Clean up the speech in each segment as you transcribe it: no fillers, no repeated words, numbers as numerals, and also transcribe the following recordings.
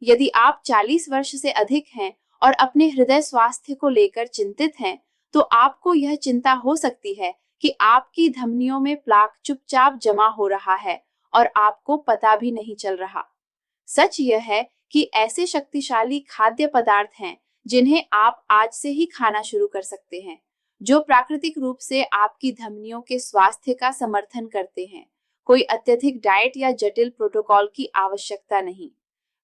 यदि आप 40 वर्ष से अधिक हैं और अपने हृदय स्वास्थ्य को लेकर चिंतित हैं, तो आपको यह चिंता हो सकती है कि आपकी धमनियों में प्लाक चुपचाप जमा हो रहा है और आपको पता भी नहीं चल रहा। सच यह है कि ऐसे शक्तिशाली खाद्य पदार्थ हैं जिन्हें आप आज से ही खाना शुरू कर सकते हैं, जो प्राकृतिक रूप से आपकी धमनियों के स्वास्थ्य का समर्थन करते हैं। कोई अत्यधिक डाइट या जटिल प्रोटोकॉल की आवश्यकता नहीं।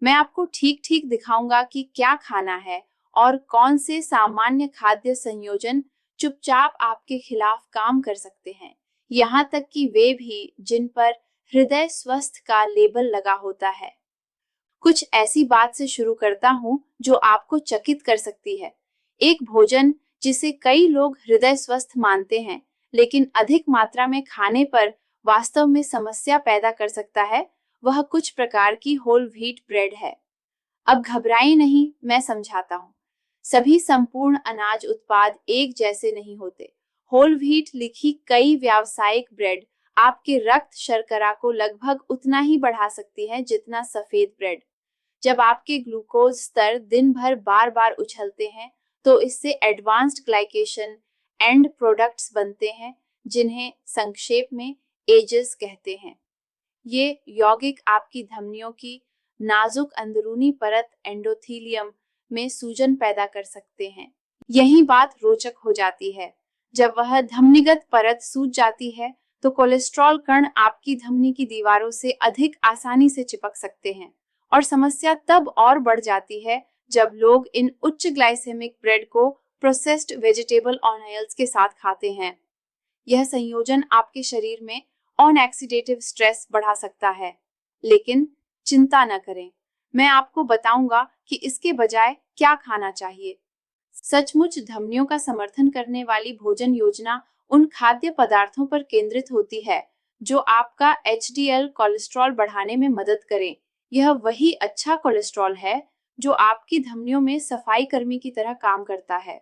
मैं आपको ठीक ठीक दिखाऊंगा कि क्या खाना है और कौन से सामान्य खाद्य संयोजन चुपचाप आपके खिलाफ काम कर सकते हैं, यहाँ तक कि वे भी जिन पर हृदय स्वस्थ का लेबल लगा होता है। कुछ ऐसी बात से शुरू करता हूँ जो आपको चकित कर सकती है। एक भोजन जिसे कई लोग हृदय स्वस्थ मानते हैं, लेकिन अधिक मात्रा में खाने पर वास्तव में समस्या पैदा कर सकता है, वह कुछ प्रकार की होल व्हीट ब्रेड है। अब घबराइए नहीं, मैं समझाता हूँ। सभी संपूर्ण अनाज उत्पाद एक जैसे नहीं होते। होल व्हीट लिखी कई व्यावसायिक ब्रेड आपके रक्त शर्करा को लगभग उतना ही बढ़ा सकती है जितना सफेद ब्रेड। जब आपके ग्लूकोज स्तर दिन भर बार बार उछलते हैं, तो इससे एडवांस्ड ग्लाइकेशन एंड प्रोडक्ट्स बनते हैं, जिन्हें संक्षेप में एजेस कहते हैं। ये यौगिक आपकी धमनियों की नाजुक अंदरूनी परत एंडोथीलियम में सूजन पैदा कर सकते हैं। यही बात रोचक हो जाती है। जब वह धमनीगत परत सूज जाती है, तो कोलेस्ट्रॉल कण आपकी धमनी की दीवारों से अधिक आसानी से चिपक सकते हैं, और समस्या तब और बढ़ जाती है जब लोग इन उच्च ग्लाइसेमिक ब्रेड को प्रोसेस्ड वेजिटेबल ऑयल्स के साथ खाते हैं। यह संयोजन आपके शरीर में ऑक्सीडेटिव स्ट्रेस बढ़ा सकता है, लेकिन चिंता न करें, मैं आपको बताऊंगा कि इसके बजाय क्या खाना चाहिए। सचमुच धमनियों का समर्थन करने वाली भोजन योजना उन खाद्य पदार्थों पर केंद्रित होती है जो आपका एचडीएल कोलेस्ट्रॉल बढ़ाने में मदद करें। यह वही अच्छा कोलेस्ट्रॉल है जो आपकी धमनियों में सफाई कर्मी की तरह काम करता है।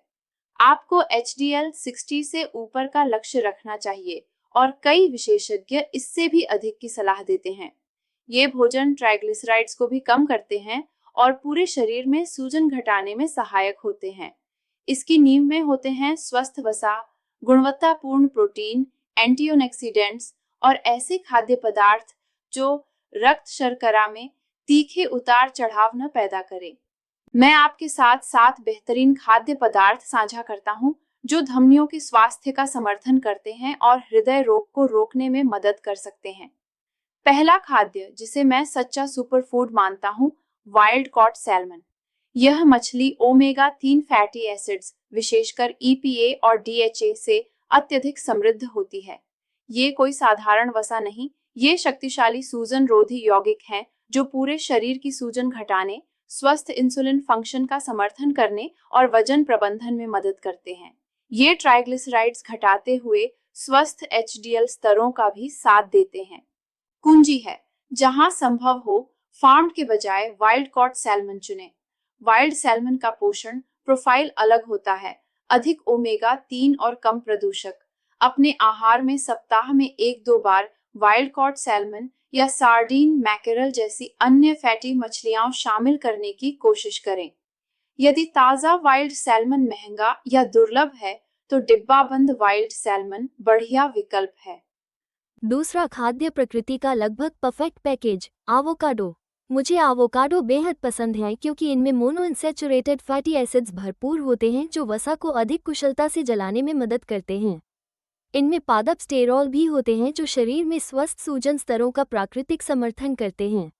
आपको एचडीएल 60 से ऊपर का लक्ष्य रखना चाहिए, और कई विशेषज्ञ इससे भी अधिक की सलाह देते हैं। ये भोजन ट्राइग्लिसराइड्स को भी कम करते हैं और पूरे शरीर में सूजन घटाने में सहायक होते हैं। इसकी नींव में होते हैं स्वस्थ वसा, गुणवत्तापूर्ण प्रोटीन, एंटीऑक्सीडेंट्स और ऐसे खाद्य पदार्थ जो रक्त शर्करा में तीखे उतार चढ़ाव न पैदा करें। मैं आपके साथ 7 बेहतरीन खाद्य पदार्थ साझा करता हूँ जो धमनियों के स्वास्थ्य का समर्थन करते हैं और हृदय रोग को रोकने में मदद कर सकते हैं। पहला खाद्य जिसे मैं सच्चा सुपरफूड मानता हूँ, वाइल्ड कॉट सैल्मन। यह मछली ओमेगा 3 फैटी एसिड्स, विशेषकर ईपीए और डीएचए से अत्यधिक समृद्ध होती है। ये कोई साधारण वसा नहीं, ये शक्तिशाली सूजन रोधी यौगिक हैं जो पूरे शरीर की सूजन घटाने, स्वस्थ इंसुलिन फंक्शन का समर्थन करने और वजन प्रबंधन में मदद करते हैं। ये ट्राइग्लिसराइड्स घटाते हुए स्वस्थ एचडीएल स्तरों का भी साथ देते हैं। कुंजी है, जहां संभव हो फार्म के बजाय वाइल्ड कॉट सैल्मन चुनें। वाइल्ड सैल्मन का पोषण प्रोफाइल अलग होता है, अधिक ओमेगा 3 और कम प्रदूषक। अपने आहार में सप्ताह में 1-2 बार वाइल्ड कॉट सैल्मन या सार्डीन, मैकेरल जैसी अन्य फैटी मछलियां शामिल करने की कोशिश करें। यदि ताज़ा वाइल्ड सैल्मन महंगा या दुर्लभ है, तो डिब्बाबंद वाइल्ड सैल्मन बढ़िया विकल्प है। दूसरा खाद्य प्रकृति का लगभग परफेक्ट पैकेज, एवोकाडो। मुझे एवोकाडो बेहद पसंद है क्योंकि इनमें मोनोअनसैचुरेटेड फैटी एसिड्स भरपूर होते हैं जो वसा को अधिक कुशलता से जलाने में मदद करते हैं। इनमें पादप स्टेरॉल भी होते हैं जो शरीर में स्वस्थ सूजन स्तरों का प्राकृतिक समर्थन करते हैं।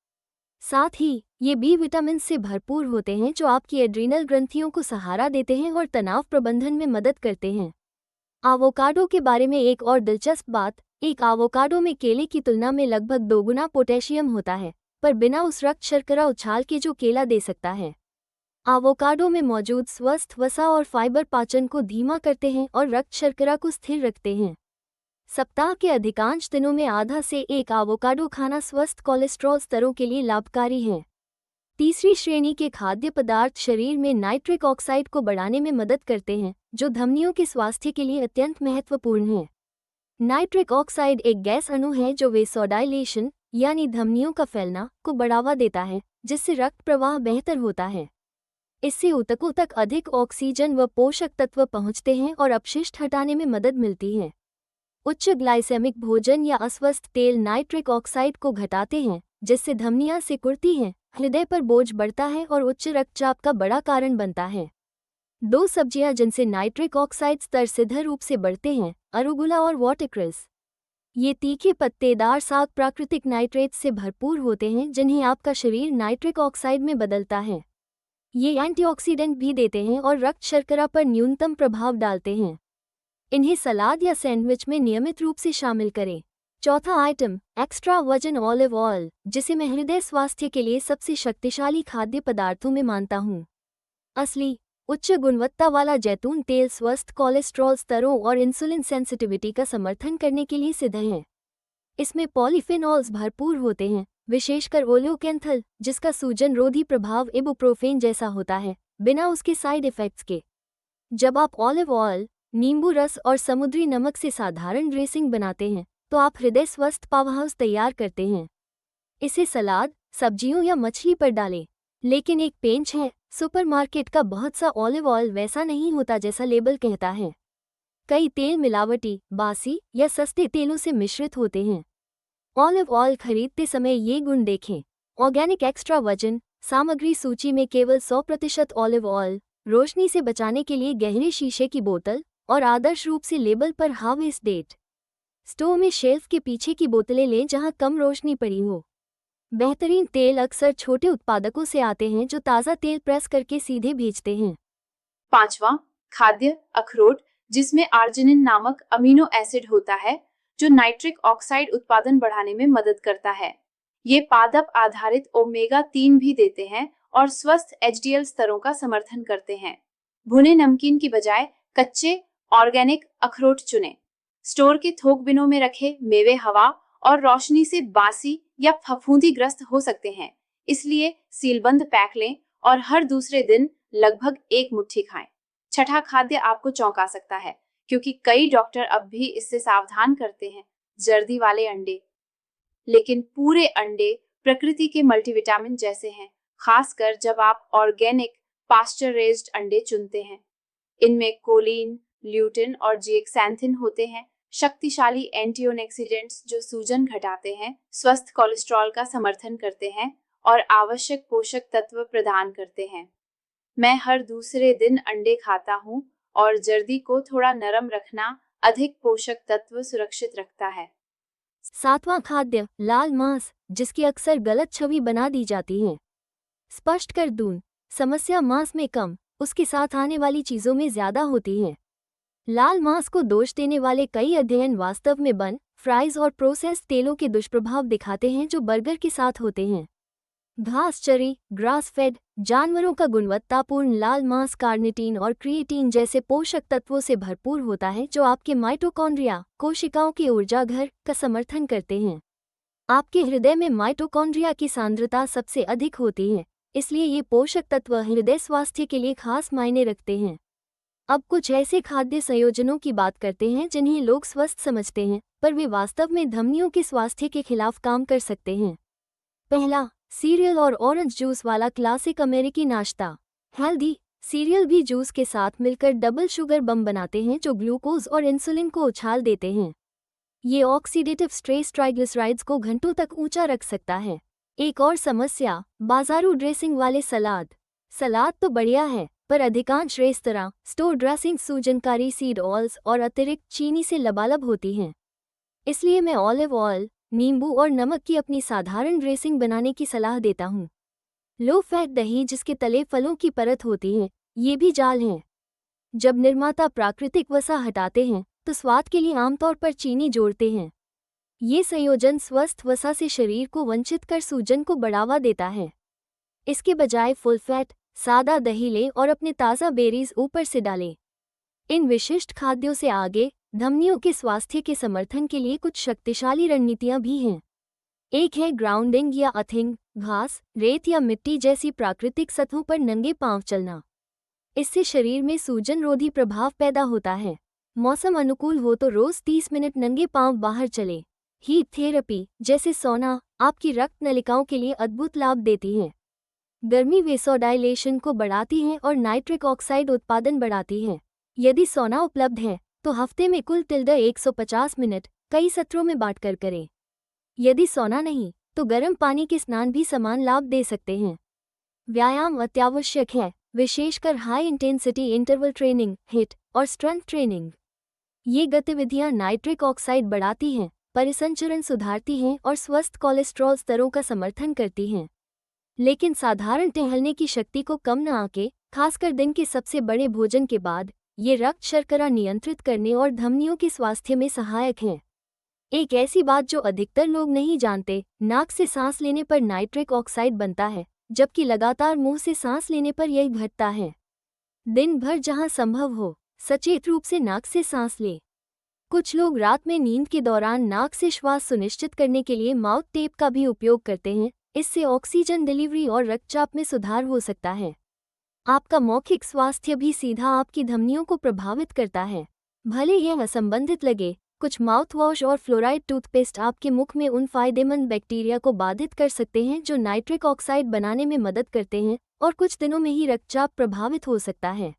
साथ ही ये बी विटामिन से भरपूर होते हैं जो आपकी एड्रीनल ग्रंथियों को सहारा देते हैं और तनाव प्रबंधन में मदद करते हैं। एवोकाडो के बारे में एक और दिलचस्प बात, एक एवोकाडो में केले की तुलना में लगभग 2 गुना पोटेशियम होता है, पर बिना उस रक्त शर्करा उछाल के जो केला दे सकता है। एवोकाडो में मौजूद स्वस्थ वसा और फाइबर पाचन को धीमा करते हैं और रक्त शर्करा को स्थिर रखते हैं। सप्ताह के अधिकांश दिनों में आधा से एक एवोकाडो खाना स्वस्थ कोलेस्ट्रॉल स्तरों के लिए लाभकारी है। तीसरी श्रेणी के खाद्य पदार्थ शरीर में नाइट्रिक ऑक्साइड को बढ़ाने में मदद करते हैं, जो धमनियों के स्वास्थ्य के लिए अत्यंत महत्वपूर्ण है। नाइट्रिक ऑक्साइड एक गैस अणु है जो वेसोडाइलेशन यानी धमनियों का फैलना को बढ़ावा देता है, जिससे रक्त प्रवाह बेहतर होता है। इससे ऊतकों तक अधिक ऑक्सीजन व पोषक तत्व पहुंचते हैं और अपशिष्ट हटाने में मदद मिलती है। उच्च ग्लाइसेमिक भोजन या अस्वस्थ तेल नाइट्रिक ऑक्साइड को घटाते हैं, जिससे धमनियां सिकुड़ती हैं, हृदय पर बोझ बढ़ता है और उच्च रक्तचाप का बड़ा कारण बनता है। 2 सब्जियां जिनसे नाइट्रिक ऑक्साइड स्तर सीधे रूप से बढ़ते हैं, अरुगुला और वाटरक्रेस। ये तीखे पत्तेदार साग प्राकृतिक नाइट्रेट से भरपूर होते हैं, जिन्हें आपका शरीर नाइट्रिक ऑक्साइड में बदलता है। ये एंटीऑक्सीडेंट भी देते हैं और रक्त शर्करा पर न्यूनतम प्रभाव डालते हैं। इन्हें सलाद या सैंडविच में नियमित रूप से शामिल करें। चौथा item, extra virgin olive oil, जिसे मैं हृदय स्वास्थ्य के लिए सबसे शक्तिशाली खाद्य पदार्थों में मानता हूँ। असली उच्च गुणवत्ता वाला जैतून तेल स्वस्थ कोलेस्ट्रॉल स्तरों और इंसुलिन सेंसिटिविटी का समर्थन करने के लिए सिद्ध है। इसमें पॉलीफेनॉल्स भरपूर होते हैं, विशेषकर ओलियोकेंथल, जिसका सूजन रोधी प्रभाव इबुप्रोफेन जैसा होता है, बिना उसके साइड इफेक्ट्स के। जब आप ऑलिव ऑयल, नींबू रस और समुद्री नमक से साधारण ड्रेसिंग बनाते हैं, तो आप हृदय स्वस्थ पावरहाउस तैयार करते हैं। इसे सलाद, सब्जियों या मछली पर डालें। लेकिन एक पेंच है, सुपरमार्केट का बहुत सा ऑलिव ऑयल वैसा नहीं होता जैसा लेबल कहता है। कई तेल मिलावटी, बासी या सस्ते तेलों से मिश्रित होते हैं। ऑलिव ऑयल खरीदते समय ये गुण देखें। ऑर्गेनिक एक्स्ट्रा वर्जिन, सामग्री सूची में केवल 100% ऑलिव ऑयल, रोशनी से बचाने के लिए गहरे शीशे की बोतल और आदर्श रूप से लेबल पर हार्वेस्ट डेट। स्टोर में शेल्फ के पीछे की बोतलें लें जहां कम रोशनी पड़ी हो। बेहतरीन तेल अक्सर छोटे उत्पादकों से आते हैं जो ताज़ा तेल प्रेस करके सीधे भेजते हैं। 5वां, खाद्य अखरोट, जिसमें आर्जिनिन नामक अमीनो एसिड होता है जो नाइट्रिक ऑक्साइड उत्पादन बढ़ाने में मदद करता है। ये पादप आधारित ओमेगा 3 भी देते हैं और स्वस्थ एचडीएल स्तरों का समर्थन करते हैं। भुने नमकीन की बजाय कच्चे ऑर्गेनिक अखरोट चुनें। स्टोर के थोक बिनों में रखे मेवे हवा और रोशनी से बासी या फफूंदीग्रस्त हो सकते हैं, इसलिए सीलबंद पैक लें और हर दूसरे दिन लगभग 1 मुट्ठी खाएं। छठा खाद्य आपको चौंका सकता है, क्योंकि कई डॉक्टर अब भी इससे सावधान करते हैं, जर्दी वाले अंडे। लेकिन पूरे अंडे प्रकृति के मल्टीविटामिन जैसे हैं, खासकर जब आप ऑर्गेनिक पास्चर रेज्ड अंडे चुनते हैं। इनमें कोलिन, ल्यूटिन और जिएक्सैंथिन होते हैं, शक्तिशाली एंटीऑक्सीडेंट्स जो सूजन घटाते हैं, स्वस्थ कोलेस्ट्रॉल का समर्थन करते हैं और आवश्यक पोषक तत्व प्रदान करते हैं। मैं हर दूसरे दिन अंडे खाता हूँ और जर्दी को थोड़ा नरम रखना अधिक पोषक तत्व सुरक्षित रखता है। 7वां खाद्य, लाल मांस, जिसकी अक्सर गलत छवि बना दी जाती है। स्पष्ट कर दूं, समस्या मांस में कम, उसके साथ आने वाली चीजों में ज्यादा होती है। लाल मांस को दोष देने वाले कई अध्ययन वास्तव में बन, फ्राइज और प्रोसेस्ड तेलों के दुष्प्रभाव दिखाते हैं जो बर्गर के साथ होते हैं। घास चरी, ग्रास फेड जानवरों का गुणवत्तापूर्ण लाल मांस कार्निटीन और क्रिएटिन जैसे पोषक तत्वों से भरपूर होता है जो आपके माइटोकॉन्ड्रिया, कोशिकाओं के ऊर्जा घर, का समर्थन करते हैं। आपके हृदय में माइटोकॉन्ड्रिया की सांद्रता सबसे अधिक होती है, इसलिए ये पोषक तत्व हृदय स्वास्थ्य के लिए खास मायने रखते हैं। अब कुछ ऐसे खाद्य संयोजनों की बात करते हैं जिन्हें लोग स्वस्थ समझते हैं, पर वे वास्तव में धमनियों के स्वास्थ्य के खिलाफ काम कर सकते हैं। पहला, सीरियल और ऑरेंज जूस वाला क्लासिक अमेरिकी नाश्ता। हेल्दी सीरियल भी जूस के साथ मिलकर डबल शुगर बम बनाते हैं जो ग्लूकोज और इंसुलिन को उछाल देते हैं। ये ऑक्सीडेटिव स्ट्रेस ट्राइग्लिसराइड्स को घंटों तक ऊंचा रख सकता है। एक और समस्या, बाजारू ड्रेसिंग वाले सलाद। सलाद तो बढ़िया है, पर अधिकांश रेस्तरां स्टोर ड्रेसिंग सूजनकारी सीड ऑयल्स और अतिरिक्त चीनी से लबालब होती हैं। इसलिए मैं ऑलिव ऑयल, नींबू और नमक की अपनी साधारण ड्रेसिंग बनाने की सलाह देता हूँ। लो फैट दही जिसके तले फलों की परत होती है, ये भी जाल हैं। जब निर्माता प्राकृतिक वसा हटाते हैं तो स्वाद के लिए आमतौर पर चीनी जोड़ते हैं। ये संयोजन स्वस्थ वसा से शरीर को वंचित कर सूजन को बढ़ावा देता है। इसके बजाय फुल फैट सादा दही लें और अपने ताज़ा बेरीज ऊपर से डालें। इन विशिष्ट खाद्यों से आगे धमनियों के स्वास्थ्य के समर्थन के लिए कुछ शक्तिशाली रणनीतियां भी हैं। एक है ग्राउंडिंग या अर्थिंग, घास, रेत या मिट्टी जैसी प्राकृतिक सतहों पर नंगे पांव चलना। इससे शरीर में सूजन रोधी प्रभाव पैदा होता है। मौसम अनुकूल हो तो रोज 30 मिनट नंगे पांव बाहर चले। हीट थेरेपी जैसे सोना आपकी रक्त नलिकाओं के लिए अद्भुत लाभ देती है। गर्मी वेसोडाइलेशन को बढ़ाती है और नाइट्रिक ऑक्साइड उत्पादन बढ़ाती है। यदि सोना उपलब्ध है तो हफ्ते में कुल 150 मिनट कई सत्रों में बांटकर करें। यदि सोना नहीं तो गर्म पानी के स्नान भी समान लाभ दे सकते हैं। व्यायाम अत्यावश्यक है, विशेषकर high intensity interval training, hit और स्ट्रेंथ ट्रेनिंग। ये गतिविधियां नाइट्रिक ऑक्साइड बढ़ाती हैं, परिसंचरण सुधारती हैं और स्वस्थ कोलेस्ट्रॉल स्तरों का समर्थन करती हैं। लेकिन साधारण टहलने की शक्ति को कम न आके, खासकर दिन के सबसे बड़े भोजन के बाद, ये रक्त शर्करा नियंत्रित करने और धमनियों के स्वास्थ्य में सहायक हैं। एक ऐसी बात जो अधिकतर लोग नहीं जानते, नाक से सांस लेने पर नाइट्रिक ऑक्साइड बनता है, जबकि लगातार मुंह से सांस लेने पर यह घटता है। दिन भर जहां संभव हो, सचेत रूप से नाक से सांस लें। कुछ लोग रात में नींद के दौरान नाक से श्वास सुनिश्चित करने के लिए माउथ टेप का भी उपयोग करते हैं। इससे ऑक्सीजन डिलीवरी और रक्तचाप में सुधार हो सकता है। आपका मौखिक स्वास्थ्य भी सीधा आपकी धमनियों को प्रभावित करता है। भले यह असंबंधित लगे, कुछ माउथ वॉश और फ्लोराइड टूथपेस्ट आपके मुख में उन फायदेमंद बैक्टीरिया को बाधित कर सकते हैं जो नाइट्रिक ऑक्साइड बनाने में मदद करते हैं, और कुछ दिनों में ही रक्तचाप प्रभावित हो सकता है।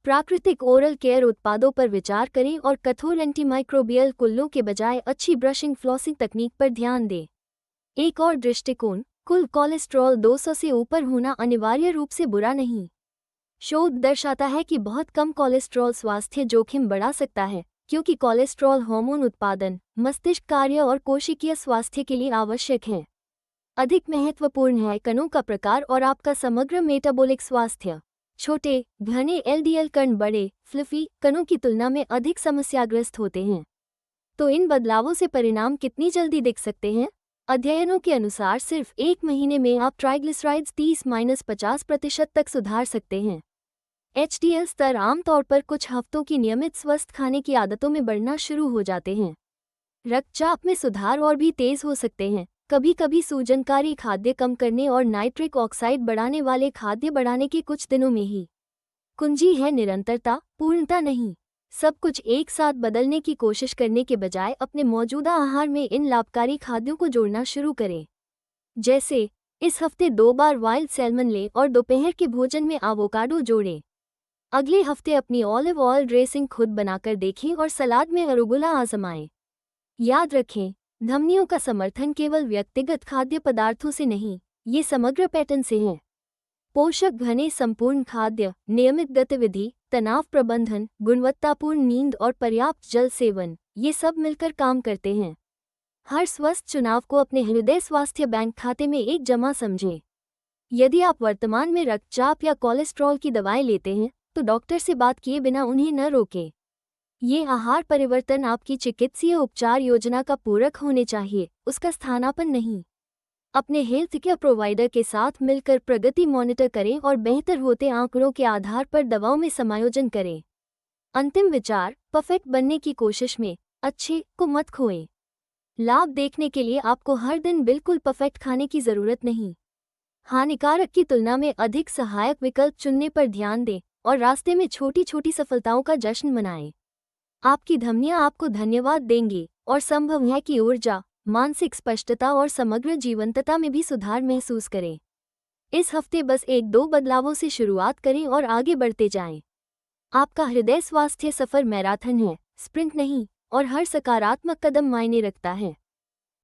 प्राकृतिक ओरल केयर उत्पादों पर विचार करें और कठोर एंटीमाइक्रोबियल कुल्लों के बजाय अच्छी ब्रशिंग फ्लॉसिंग तकनीक पर ध्यान दें। एक और दृष्टिकोण, कुल कोलेस्ट्रॉल 200 से ऊपर होना अनिवार्य रूप से बुरा नहीं। शोध दर्शाता है कि बहुत कम कोलेस्ट्रॉल स्वास्थ्य जोखिम बढ़ा सकता है, क्योंकि कोलेस्ट्रॉल हार्मोन उत्पादन, मस्तिष्क कार्य और कोशिकीय स्वास्थ्य के लिए आवश्यक है। अधिक महत्वपूर्ण है कणों का प्रकार और आपका समग्र मेटाबॉलिक स्वास्थ्य। छोटे, घने एलडीएल कण बड़े, फ्लफी कणों की तुलना में अधिक समस्याग्रस्त होते हैं। तो इन बदलावों से परिणाम कितनी जल्दी दिख सकते हैं? अध्ययनों के अनुसार सिर्फ 1 महीने में आप ट्राइग्लिसराइड्स 30-50% तक सुधार सकते हैं। एचडीएल स्तर आमतौर पर कुछ हफ्तों की नियमित स्वस्थ खाने की आदतों में बढ़ना शुरू हो जाते हैं। रक्तचाप में सुधार और भी तेज हो सकते हैं, कभी कभी सूजनकारी खाद्य कम करने और नाइट्रिक ऑक्साइड बढ़ाने वाले खाद्य बढ़ाने के कुछ दिनों में ही। कुंजी है निरंतरता, पूर्णता नहीं। सब कुछ एक साथ बदलने की कोशिश करने के बजाय अपने मौजूदा आहार में इन लाभकारी खाद्यों को जोड़ना शुरू करें। जैसे, इस हफ्ते 2 बार वाइल्ड सैल्मन लें और दोपहर के भोजन में एवोकाडो जोड़ें। अगले हफ्ते अपनी ऑलिव ऑयल ड्रेसिंग खुद बनाकर देखें और सलाद में अरुगुला आजमाएं। याद रखें, धमनियों का समर्थन केवल व्यक्तिगत खाद्य पदार्थों से नहीं, ये समग्र पैटर्न से है। पोषक घने संपूर्ण खाद्य, नियमित गतिविधि, तनाव प्रबंधन, गुणवत्तापूर्ण नींद और पर्याप्त जल सेवन, ये सब मिलकर काम करते हैं। हर स्वस्थ चुनाव को अपने हृदय स्वास्थ्य बैंक खाते में एक जमा समझें। यदि आप वर्तमान में रक्तचाप या कोलेस्ट्रॉल की दवाएं लेते हैं, तो डॉक्टर से बात किए बिना उन्हें न रोकें। ये आहार परिवर्तन आपकी चिकित्सीय उपचार योजना का पूरक होने चाहिए, उसका स्थानापन्न नहीं। अपने हेल्थ केयर प्रोवाइडर के साथ मिलकर प्रगति मॉनिटर करें और बेहतर होते आंकड़ों के आधार पर दवाओं में समायोजन करें। अंतिम विचार, परफेक्ट बनने की कोशिश में अच्छे को मत खोएं। लाभ देखने के लिए आपको हर दिन बिल्कुल परफेक्ट खाने की जरूरत नहीं। हानिकारक की तुलना में अधिक सहायक विकल्प चुनने पर ध्यान दें और रास्ते में छोटी छोटी सफलताओं का जश्न मनाएं। आपकी धमनियां आपको धन्यवाद देंगी और संभव है कि ऊर्जा, मानसिक स्पष्टता और समग्र जीवंतता में भी सुधार महसूस करें। इस हफ्ते बस 1-2 बदलावों से शुरुआत करें और आगे बढ़ते जाएं। आपका हृदय स्वास्थ्य सफर मैराथन है, स्प्रिंट नहीं, और हर सकारात्मक कदम मायने रखता है।